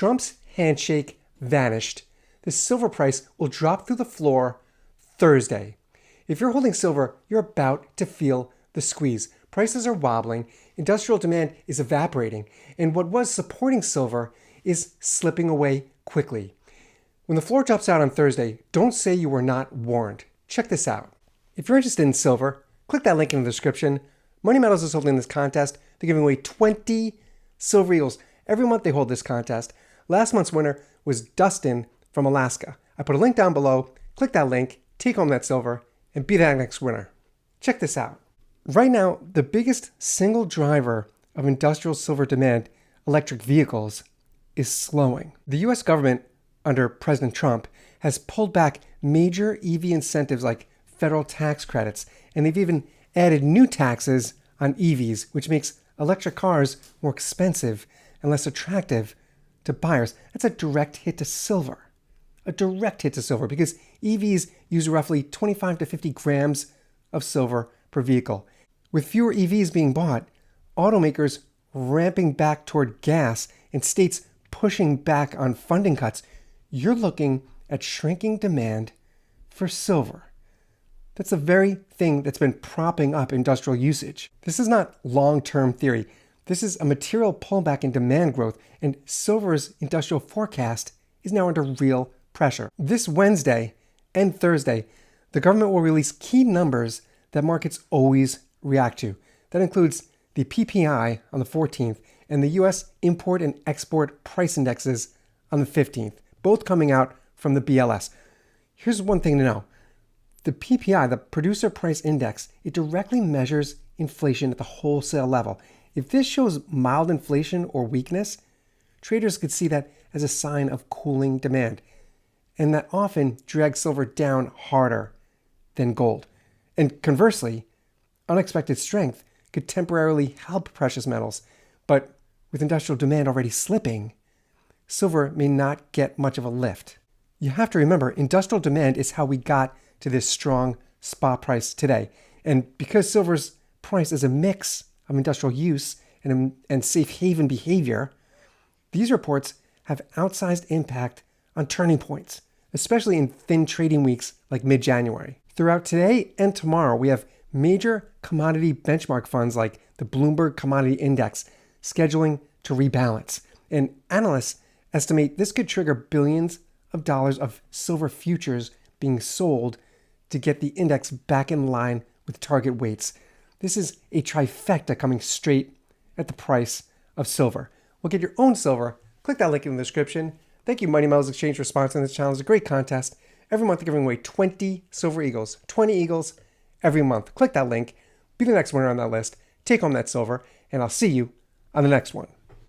Trump's handshake vanished. The silver price will drop through the floor Thursday. If you're holding silver, you're about to feel the squeeze. Prices are wobbling, industrial demand is evaporating, and what was supporting silver is slipping away quickly. When the floor drops out on Thursday, don't say you were not warned. Check this out. If you're interested in silver, click that link in the description. Money Metals is holding this contest. They're giving away 20 Silver Eagles. Every month they hold this contest. Last month's winner was Dustin from Alaska. I put a link down below. Click that link, take home that silver, and be that next winner. Check this out. Right now, the biggest single driver of industrial silver demand, electric vehicles, is slowing. The US government, under President Trump, has pulled back major EV incentives like federal tax credits, and they've even added new taxes on EVs, which makes electric cars more expensive and less attractive to buyers. That's a direct hit to silver. A direct hit to silver because EVs use roughly 25 to 50 grams of silver per vehicle. With fewer EVs being bought, automakers ramping back toward gas and states pushing back on funding cuts, you're looking at shrinking demand for silver. That's the very thing that's been propping up industrial usage. This is not long-term theory. This is a material pullback in demand growth, and silver's industrial forecast is now under real pressure. This Wednesday and Thursday, the government will release key numbers that markets always react to. That includes the PPI on the 14th and the US import and export price indexes on the 15th, both coming out from the BLS. Here's one thing to know. The PPI, the Producer Price Index, it directly measures inflation at the wholesale level. If this shows mild inflation or weakness, traders could see that as a sign of cooling demand, and that often drags silver down harder than gold. And conversely, unexpected strength could temporarily help precious metals, but with industrial demand already slipping, silver may not get much of a lift. You have to remember, industrial demand is how we got to this strong spot price today. And because silver's price is a mix of industrial use and safe haven behavior, these reports have outsized impact on turning points, especially in thin trading weeks like mid-January. Throughout today and tomorrow, we have major commodity benchmark funds like the Bloomberg Commodity Index scheduling to rebalance. And analysts estimate this could trigger billions of dollars of silver futures being sold to get the index back in line with target weights. This is a trifecta coming straight at the price of silver. We'll get your own silver. Click that link in the description. Thank you, Money Metals Exchange, for sponsoring this channel. It's a great contest. Every month, they're giving away 20 Silver Eagles. 20 Eagles every month. Click that link. Be the next winner on that list. Take home that silver. And I'll see you on the next one.